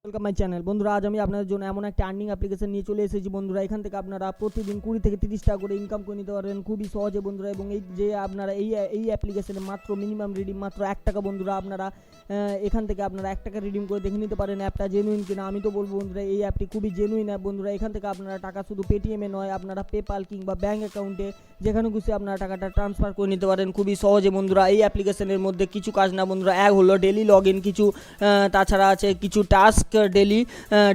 Welcome my channel. বন্ধুরা, আজ আমি আপনাদের জন্য এমন একটা আর্নিং অ্যাপ্লিকেশন নিয়ে চলে এসেছি বন্ধুরা। এখান থেকে আপনারা প্রতিদিন 20 থেকে 30 টাকা করে ইনকাম করে নিতে পারবেন খুবই সহজে বন্ধুরা। এবং এই যে আপনারা এই অ্যাপ্লিকেশনে মাত্র মিনিমাম রিডিম মাত্র 1 টাকা বন্ধুরা। আপনারা এখান থেকে আপনারা 1 টাকা রিডিম করে দেখে নিতে পারেন অ্যাপটা জেনুইন কিনা। আমি তো বলবো বন্ধুরা এই অ্যাপটি খুবই জেনুইন অ্যাপ বন্ধুরা। এখান থেকে আপনারা টাকা শুধু পেটিএমে নয়, আপনারা পেপাল কিংবা ব্যাঙ্ক অ্যাকাউন্টে যেখানে খুশি আপনারা টাকাটা ট্রান্সফার করে নিতে পারেন খুবই সহজে বন্ধুরা। এই অ্যাপ্লিকেশনের মধ্যে কিছু কাজ না বন্ধুরা, এক হলো ডেলি লগ ইন, কিছু তাছাড়া আছে কিছু টাস্ক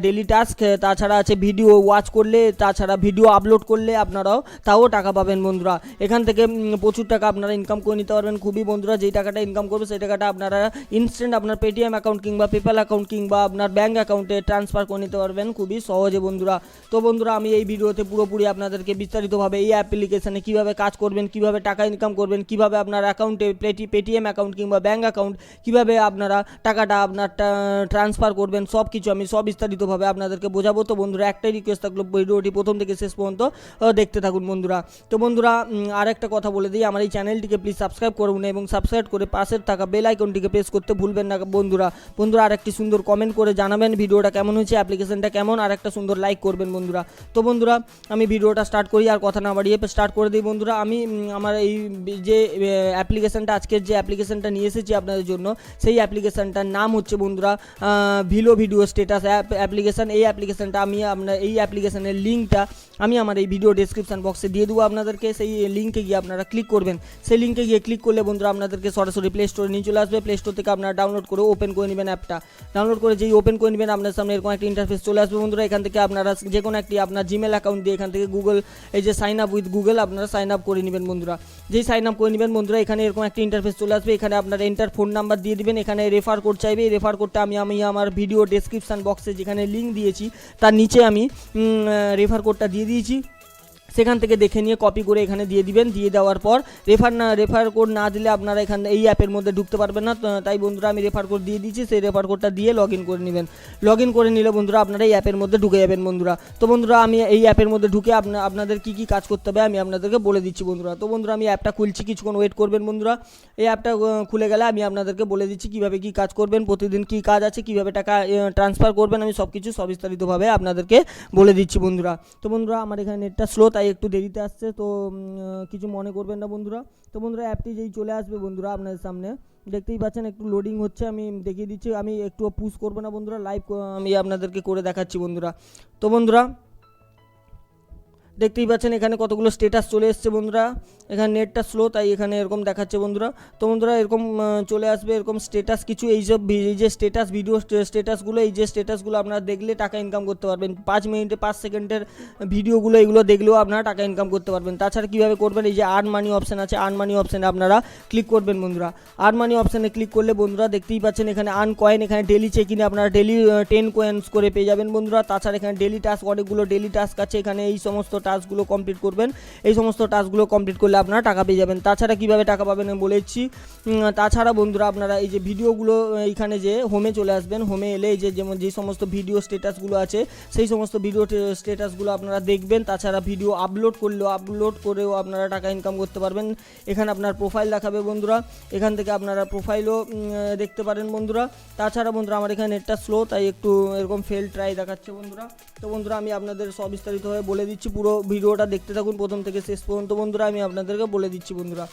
ডেলি টাস্ক, তাছাড়া আছে ভিডিও ওয়াচ করলে, তাছাড়া ভিডিও আপলোড করলে আপনারাও তাও টাকা পাবেন বন্ধুরা। এখান থেকে প্রচুর টাকা আপনারা ইনকাম করে নিতে পারবেন খুবই বন্ধুরা। যেই টাকাটা ইনকাম করবে সেই টাকাটা আপনারা ইনস্ট্যান্ট আপনার পেটিএম অ্যাকাউন্ট কিংবা পেপাল অ্যাকাউন্ট কিংবা আপনার ব্যাঙ্ক অ্যাকাউন্টে ট্রান্সফার করে নিতে পারবেন খুবই সহজে বন্ধুরা। তো বন্ধুরা, আমি এই ভিডিওতে পুরোপুরি আপনাদেরকে বিস্তারিতভাবে এই অ্যাপ্লিকেশানে কীভাবে কাজ করবেন, কীভাবে টাকা ইনকাম করবেন, কীভাবে আপনার অ্যাকাউন্টে পেটিএম অ্যাকাউন্ট কিংবা ব্যাঙ্ক অ্যাকাউন্ট কীভাবে আপনারা টাকাটা আপনার ট্রান্সফার করবেন, সব কিছু আমি বিস্তারিতভাবে আপনাদেরকে বোঝাবো। তো বন্ধুরা, একটাই রিকোয়েস্ট থাকলো, ভিডিওটি প্রথম থেকে শেষ পর্যন্ত দেখতে থাকুন বন্ধুরা। তো বন্ধুরা, আর একটা কথা বলে দিই, আমার এই চ্যানেলটিকে প্লিজ সাবস্ক্রাইব করুন এবং সাবস্ক্রাইব করে পাশের থাকা বেল আইকনটিকে প্রেস করতে ভুলবেন না বন্ধুরা। বন্ধুরা, আর একটি সুন্দর কমেন্ট করে জানাবেন ভিডিওটা কেমন হয়েছে, অ্যাপ্লিকেশনটা কেমন, আর একটা সুন্দর লাইক করবেন বন্ধুরা। তো বন্ধুরা, আমি ভিডিওটা স্টার্ট করি, আর কথা না বাড়িয়ে স্টার্ট করে দিই বন্ধুরা। আমি আমার এই যে অ্যাপ্লিকেশনটা, আজকের যে অ্যাপ্লিকেশনটা নিয়ে এসেছি আপনাদের জন্য, সেই অ্যাপ্লিকেশনটার নাম হচ্ছে বন্ধুরা ভিডিও স্ট্যাটাস অ্যাপ্লিকেশন। এই অ্যাপ্লিকেশনটা আমি আপনার এই অ্যাপ্লিকেশনের লিঙ্কটা আমি আমার এই ভিডিও ডেসক্রিপশন বক্সে দিয়ে দেবো আপনাদেরকে। সেই লিঙ্কে গিয়ে আপনারা ক্লিক করবেন। সেই লিঙ্কে গিয়ে ক্লিক করলে বন্ধুরা আপনাদেরকে সরাসরি প্লে স্টোরে নিয়ে চলে আসবে। প্লে স্টোর থেকে আপনারা ডাউনলোড করে ওপেন করে নেবেন অ্যাপটা। ডাউনলোড করে যেই ওপেন করে নেবেন, আপনার সামনে এরকম একটা ইন্টারফেস চলে আসবে বন্ধুরা। এখান থেকে আপনারা যে কোনো একটি আপনার জিমেল অ্যাকাউন্ট দিয়ে এখান থেকে গুগল এই যে সাইন আপ উইথ গুগল আপনারা সাইন আপ করে নেবেন বন্ধুরা। যেই সাইন আপ করে নেবেন বন্ধুরা, এখানে এরকম একটা ইন্টারফেস চলে আসবে। এখানে আপনারা এন্টার ফোন নাম্বার দিয়ে দিবেন। এখানে রেফার কোড চাইবে। এই রেফার কোডটা আমি আমার ভিডিও ডেসক্রিপশন বক্সে যেখানে লিঙ্ক দিয়েছি তার নিচে আমি রেফার কোডটা দিয়ে দিয়েছি। সেখান থেকে দেখে নিয়ে কপি করে এখানে দিয়ে দিবেন। দিয়ে দেওয়ার পর রেফার কোড না দিলে আপনারা এখানে এই অ্যাপের মধ্যে ঢুকতে পারবেন না। তাই বন্ধুরা, আমি রেফার কোড দিয়ে দিয়েছি। সেই রেফার কোডটা দিয়ে লগ ইন করে নেবেন। লগ ইন করে নিলে বন্ধুরা আপনারা এই অ্যাপের মধ্যে ঢুকে যাবেন বন্ধুরা। তো বন্ধুরা, আমি এই অ্যাপের মধ্যে ঢুকে আপনাদের কী কী কাজ করতে হবে আমি আপনাদেরকে বলে দিচ্ছি বন্ধুরা। তো বন্ধুরা, আমি অ্যাপটা খুলছি, কিছুক্ষণ ওয়েট করবেন বন্ধুরা। এই অ্যাপটা খুলে গেলে আমি আপনাদেরকে বলে দিচ্ছি কীভাবে কী কাজ করবেন, প্রতিদিন কী কাজ আছে, কীভাবে টাকা ট্রান্সফার করবেন, আমি সব কিছু সবিস্তারিতভাবে আপনাদেরকে বলে দিচ্ছি বন্ধুরা। তো বন্ধুরা, আমার এখানে নেটটা স্লো, তাই একটু দেরিতে আসছে, তো কিছু মনে করবেন না বন্ধুরা। তো বন্ধুরা, অ্যাপটি যেই চলে আসবে বন্ধুরা আপনাদের সামনে, দেখতেই পাচ্ছেন একটু লোডিং হচ্ছে, আমি দেখিয়ে দিচ্ছি। আমি একটু পুশ করবো না বন্ধুরা, লাইভ আমি আপনাদেরকে করে দেখাচ্ছি বন্ধুরা। তো বন্ধুরা, দেখতেই পাচ্ছেন এখানে কতগুলো স্ট্যাটাস চলে এসছে বন্ধুরা। এখানে নেটটা স্লো, তাই এখানে এরকম দেখাচ্ছে বন্ধুরা। তো বন্ধুরা, এরকম চলে আসবে এরকম স্ট্যাটাস কিছু। এই যে স্ট্যাটাস ভিডিও স্ট্যাটাসগুলো, এই যে স্ট্যাটাসগুলো আপনারা দেখলে টাকা ইনকাম করতে পারবেন। 5 মিনিটে 5 সেকেন্ডের ভিডিওগুলো এগুলো দেখলেও আপনারা টাকা ইনকাম করতে পারবেন। তাছাড়া কীভাবে করবেন, এই যে আর্ন মানি অপশান আছে, আর্ন মানি অপশানে আপনারা ক্লিক করবেন বন্ধুরা। আর্ন মানি অপশানে ক্লিক করলে বন্ধুরা দেখতেই পাচ্ছেন এখানে আর্ন কয়েন, এখানে ডেলি চেক ইনে আপনারা ডেলি 10 কয়েন্স করে পেয়ে যাবেন বন্ধুরা। তাছাড়া এখানে ডেলি টাস্ক, অনেকগুলো ডেলি টাস্ক আছে। এখানে এই সমস্ত টাস্কগুলো কমপ্লিট করবেন। এই সমস্ত টাস্কগুলো কমপ্লিট করলে আপনারা টাকা পেয়ে যাবেন। তাছাড়া কীভাবে টাকা পাবেন আমি বলেছি। তাছাড়া বন্ধুরা, আপনারা এই যে ভিডিওগুলো এইখানে যে হোমে চলে আসবেন। হোমে এলে এই যে যেমন যে সমস্ত ভিডিও স্ট্যাটাসগুলো আছে সেই সমস্ত ভিডিও স্ট্যাটাসগুলো আপনারা দেখবেন। তাছাড়া ভিডিও আপলোড করেও আপনারা টাকা ইনকাম করতে পারবেন। এখানে আপনার প্রোফাইল দেখাবে বন্ধুরা, এখান থেকে আপনারা প্রোফাইলও দেখতে পারেন বন্ধুরা। তাছাড়া বন্ধুরা, আমার এখানে নেটটা স্লো, তাই একটু এরকম ফেল ট্রাই দেখাচ্ছে বন্ধুরা। তো বন্ধুরা, আমি আপনাদের সবিস্তারিতভাবে বলে দিচ্ছি, পুরো ভিডিওটা দেখতে থাকুন প্রথম থেকে শেষ পর্যন্ত বন্ধুরা। আমি আপনাদেরকে বলে দিচ্ছি বন্ধুরা।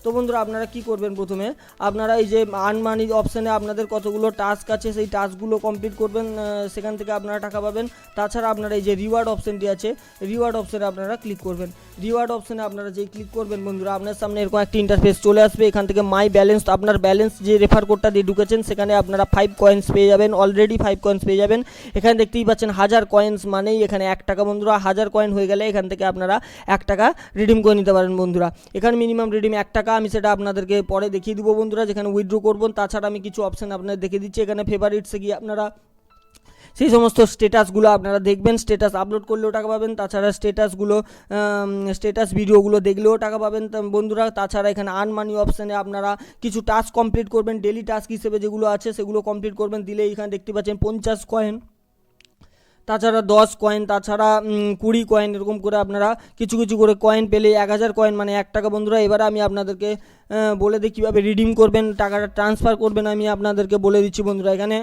তো বন্ধুরা, আপনারা কি করবেন, প্রথমে আপনারা এই যে আর্ন মানি অপশানে আপনাদের কতগুলো টাস্ক আছে সেই টাস্কগুলো কমপ্লিট করবেন, সেখান থেকে আপনারা টাকা পাবেন। তাছাড়া আপনারা এই যে রিওয়ার্ড অপশানটি আছে, রিওয়ার্ড অপশানে আপনারা ক্লিক করবেন। রিওয়ার্ড অপশানে আপনারা যেই ক্লিক করবেন বন্ধুরা, আপনার সামনে এরকম একটি ইন্টারফেস চলে আসবে। এখান থেকে মাই ব্যালেন্স, আপনার ব্যালেন্স যে রেফার কোডটা দিয়ে ঢুকেছেন সেখানে আপনারা 5 কয়েন্স পেয়ে যাবেন, অলরেডি 5 কয়েন্স পেয়ে যাবেন। এখানে দেখতেই পাচ্ছেন 1000 কয়েন্স মানেই এখানে 1 টাকা বন্ধুরা। 1000 কয়েন হয়ে গেলে এখান থেকে আপনারা 1 টাকা রিডিম করে নিতে পারেন বন্ধুরা। এখানে মিনিমাম রিডিম 1 টাকা, আমি সেটা আপনাদেরকে পরে দেখিয়ে দেবো বন্ধুরা যেখানে উইথড্র করবেন। তাছাড়া আমি কিছু অপশান আপনাদের দেখিয়ে দিচ্ছি। এখানে ফেভারিটসে গিয়ে আপনারা সেই সমস্ত স্ট্যাটাসগুলো আপনারা দেখবেন, স্ট্যাটাস আপলোড করলেও টাকা পাবেন। তাছাড়া স্ট্যাটাস ভিডিওগুলো দেখলেও টাকা পাবেন বন্ধুরা। তাছাড়া এখানে আর্ন মানি অপশানে আপনারা কিছু টাস্ক কমপ্লিট করবেন, ডেলি টাস্ক হিসেবে যেগুলো আছে সেগুলো কমপ্লিট করবেন। দিলে এখানে দেখতে পাচ্ছেন 50 কয়েন, তাছাড়া 10 কয়েন, তাছাড়া 20 কয়েন, এরকম করে আপনারা কিছু কিছু করে কয়েন পেলে 1000 কয়েন মানে 1 টাকা বন্ধুরা। এবারে আমি আপনাদেরকে বলে দিই কীভাবে রিডিম করবেন, টাকাটা ট্রান্সফার করবেন, আমি আপনাদেরকে বলে দিচ্ছি বন্ধুরা। এখানে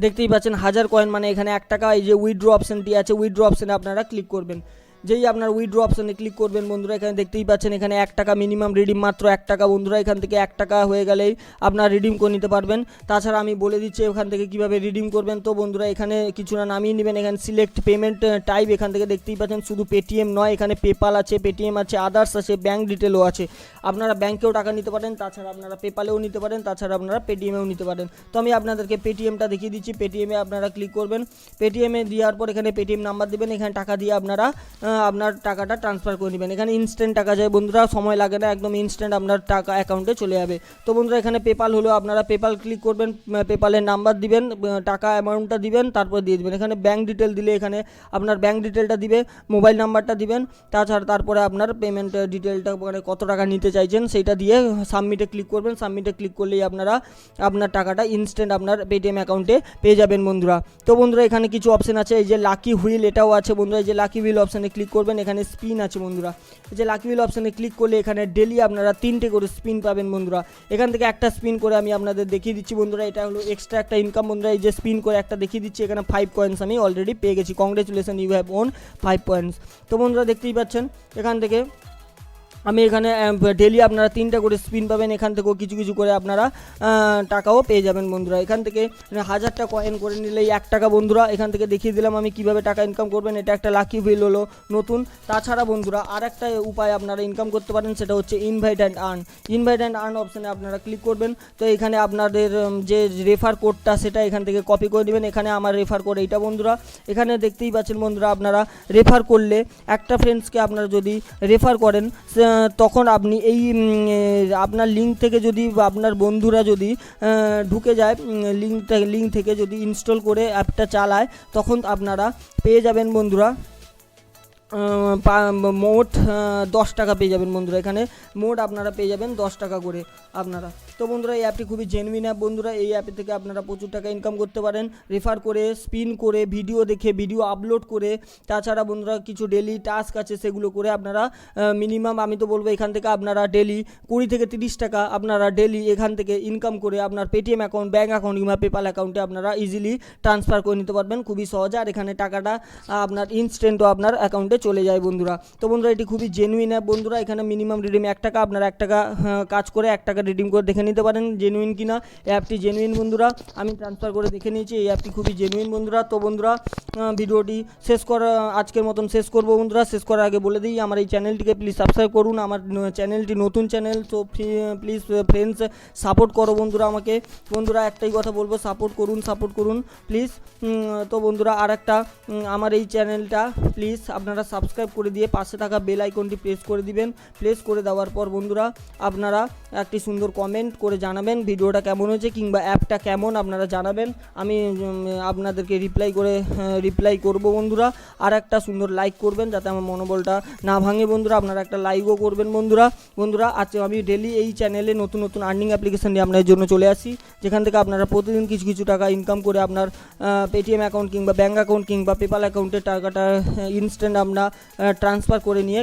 দেখতেই পাচ্ছেন 1000 কয়েন মানে এখানে 1 টাকা। এই যে উইথড্র অপশানটি আছে, উইথড্র অপশানে আপনারা ক্লিক করবেন। যেই আপনার উইথড্র অপশানে ক্লিক করবেন বন্ধুরা, এখানে দেখতেই পাচ্ছেন এখানে 1 টাকা মিনিমাম রিডিম, মাত্র 1 টাকা বন্ধুরা। এখান থেকে 1 টাকা হয়ে গেলেই আপনার রিডিম করে নিতে পারবেন। তাছাড়া আমি বলে দিচ্ছি ওখান থেকে কীভাবে রিডিম করবেন। তো বন্ধুরা এখানে কিছু না নামিয়ে নেবেন, এখানে সিলেক্ট পেমেন্ট টাইপ, এখান থেকে দেখতেই পাচ্ছেন শুধু পেটিএম নয়, এখানে পেপাল আছে, পেটিএম আছে, আদার্স আছে, ব্যাঙ্ক ডিটেলও আছে। আপনারা ব্যাঙ্কেও টাকা নিতে পারেন, তাছাড়া আপনারা পেপালেও নিতে পারেন, তাছাড়া আপনারা পেটিএমেও নিতে পারেন। তো আমি আপনাদেরকে পেটিএমটা দেখিয়ে দিচ্ছি। পেটিএমে আপনারা ক্লিক করবেন, পেটিএমে দেওয়ার পর এখানে পেটিএম নাম্বার দেবেন, এখানে টাকা দিয়ে আপনারা আপনার টাকাটা ট্রান্সফার করে নেবেন। এখানে ইনস্ট্যান্ট টাকা যায় বন্ধুরা, সময় লাগে না, একদম ইনস্ট্যান্ট আপনার টাকা অ্যাকাউন্টে চলে যাবে। তো বন্ধুরা এখানে পেপাল হলো, আপনারা পেপাল ক্লিক করবেন, পেপালের নাম্বার দিবেন, টাকা অ্যামাউন্টটা দিবেন, তারপর দিয়ে দেবেন। এখানে ব্যাঙ্ক ডিটেল দিলে এখানে আপনার ব্যাঙ্ক ডিটেলটা দিবে, মোবাইল নাম্বারটা দিবেন, তাছাড়া তারপরে আপনার পেমেন্ট ডিটেলটা মানে কত টাকা নিতে চাইছেন সেইটা দিয়ে সাবমিটে ক্লিক করবেন। সাবমিটে ক্লিক করলেই আপনারা আপনার টাকাটা ইনস্ট্যান্ট আপনার পেটিএম অ্যাকাউন্টে পেয়ে যাবেন বন্ধুরা। তো বন্ধুরা এখানে কিছু অপশান আছে, এই যে লাকি হুইল এটাও আছে বন্ধুরা। এই যে লাকি হুইল অপশানে ক্লিক করবেন, এখানে স্পিন আছে বন্ধুরা। এই যে লাকি হুইল অপশানে ক্লিক করলে এখানে ডেলি আপনারা 3টে করে স্পিন পাবেন বন্ধুরা। এখান থেকে একটা স্পিন করে আমি আপনাদের দেখিয়ে দিচ্ছি বন্ধুরা, এটা হলো এক্সট্রা একটা ইনকাম বন্ধুরা। এই যে স্পিন করে একটা দেখিয়ে দিচ্ছি, এখানে 5 কয়েন্স আমি অলরেডি পেয়ে গেছি। Congratulation, you have won 5 points. তো বন্ধুরা দেখতেই পাচ্ছেন এখান থেকে আমি এখানে ডেলি আপনারা 3টা করে স্পিন পাবেন, এখান থেকেও কিছু কিছু করে আপনারা টাকাও পেয়ে যাবেন বন্ধুরা। এখান থেকে 1000টা কয়েন করে নিলেই 1 টাকা বন্ধুরা। এখান থেকে দেখিয়ে দিলাম আমি কিভাবে টাকা ইনকাম করবেন, এটা একটা লাকি হুইল হলো নতুন। তাছাড়া বন্ধুরা আর একটা উপায় আপনারা ইনকাম করতে পারেন, সেটা হচ্ছে invite and earn. Invite and earn অপশানে আপনারা ক্লিক করবেন। তো এখানে আপনাদের যে রেফার কোডটা সেটা এখান থেকে কপি করে নেবেন। এখানে আমার রেফার কোড এইটা বন্ধুরা। এখানে দেখতেই পাচ্ছেন বন্ধুরা, আপনারা রেফার করলে একটা ফ্রেন্ডসকে আপনারা যদি রেফার করেন, তখন আপনি এই আপনার লিঙ্ক থেকে যদি আপনার বন্ধুরা যদি ঢুকে যায়, লিঙ্ক থেকে যদি ইনস্টল করে অ্যাপটা চালায়, তখন আপনারা পেয়ে যাবেন বন্ধুরা মোট 10 টাকা পেয়ে যাবেন বন্ধুরা। এখানে মোট আপনারা পেয়ে যাবেন 10 টাকা করে আপনারা। তো বন্ধুরা এই অ্যাপটি খুবই জেনুইন অ্যাপ বন্ধুরা। এই অ্যাপে থেকে আপনারা প্রচুর টাকা ইনকাম করতে পারেন, রেফার করে, স্পিন করে, ভিডিও দেখে, ভিডিও আপলোড করে। তাছাড়া বন্ধুরা কিছু ডেলি টাস্ক আছে সেগুলো করে আপনারা মিনিমাম আমি তো বলবো এখান থেকে আপনারা ডেলি 20 থেকে 30 টাকা আপনারা ডেলি এখান থেকে ইনকাম করে আপনার পেটিএম অ্যাকাউন্ট, ব্যাঙ্ক অ্যাকাউন্ট কিংবা পেপাল অ্যাকাউন্টে আপনারা ইজিলি ট্রান্সফার করে নিতে পারবেন খুবই সহজে। আর এখানে টাকাটা আপনার ইনস্ট্যান্টও আপনার অ্যাকাউন্টে চলে যায় বন্ধুরা। তো বন্ধুরা এটি খুবই জেনুইন অ্যাপ বন্ধুরা। এখানে মিনিমাম রিডিম 1 টাকা, আপনারা 1 টাকা কাজ করে 1 টাকা রিডিম করে দেখে নিতে পারেন জেনুইন কিনা। অ্যাপটি জেনুইন বন্ধুরা, আমি ট্রান্সফার করে দেখে নিয়েছি, এই অ্যাপটি খুবই জেনুইন বন্ধুরা। তো বন্ধুরা ভিডিওটি আজকের মতন শেষ করবো বন্ধুরা। শেষ করার আগে বলে দিই, আমার এই চ্যানেলটিকে প্লিজ সাবস্ক্রাইব করুন। আমার চ্যানেলটি নতুন চ্যানেল, তো প্লিজ ফ্রেন্ডস সাপোর্ট করো বন্ধুরা আমাকে। বন্ধুরা একটাই কথা বলবো, সাপোর্ট করুন প্লিজ। তো বন্ধুরা আর একটা আমার এই চ্যানেলটা প্লিজ আপনারা সাবস্ক্রাইব করে দিয়ে পাশে থাকা বেল আইকনটি প্রেস করে দিবেন। প্রেস করে দেওয়ার পর বন্ধুরা আপনারা একটি সুন্দর কমেন্ট করে জানাবেন ভিডিওটা কেমন হয়েছে কিংবা অ্যাপটা কেমন আপনারা জানাবেন। আমি আপনাদেরকে রিপ্লাই করব বন্ধুরা। আর একটা সুন্দর লাইক করবেন যাতে আমার মনোবলটা না ভাঙে বন্ধুরা। আপনারা একটা লাইকও করবেন বন্ধুরা। আজকে আমি ডেলি এই চ্যানেলে নতুন নতুন আর্নিং অ্যাপ্লিকেশন নিয়ে আপনাদের জন্য চলে আসি, যেখান থেকে আপনারা প্রতিদিন কিছু কিছু টাকা ইনকাম করে আপনার পেটিএম অ্যাকাউন্ট কিংবা ব্যাঙ্ক অ্যাকাউন্ট কিংবা পেপাল অ্যাকাউন্টে টাকাটা ইনস্ট্যান্ট আমরা ট্রান্সফার করে নিয়ে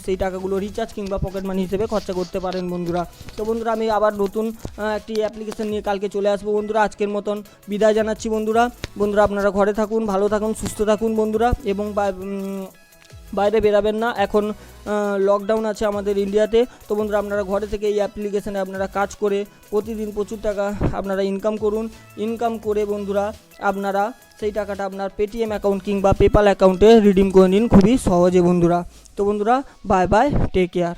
সেই টাকাগুলো রিচার্জ কিংবা পকেট মানি হিসেবে খরচা করতে পারেন বন্ধুরা। তো বন্ধুরা আমি আবার নতুন একটি অ্যাপ্লিকেশন নিয়ে কালকে চলে আসবো বন্ধুরা। আজকের মতন বিদায় জানাচ্ছি বন্ধুরা। আপনারা ঘরে থাকুন, ভালো থাকুন, সুস্থ থাকুন বন্ধুরা, এবং বাইরে বেরাবেন না। এখন লকডাউন আছে আমাদের ইন্ডিয়াতে। তো বন্ধুরা আপনারা ঘরে থেকে এই অ্যাপ্লিকেশানে আপনারা কাজ করে প্রতিদিন প্রচুর টাকা আপনারা ইনকাম করে বন্ধুরা আপনারা সেই টাকাটা আপনার পেটিএম অ্যাকাউন্ট কিংবা পেপাল অ্যাকাউন্টে রিডিম করে নিন খুবই সহজে বন্ধুরা। তো বন্ধুরা বাই বাই, টেক কেয়ার।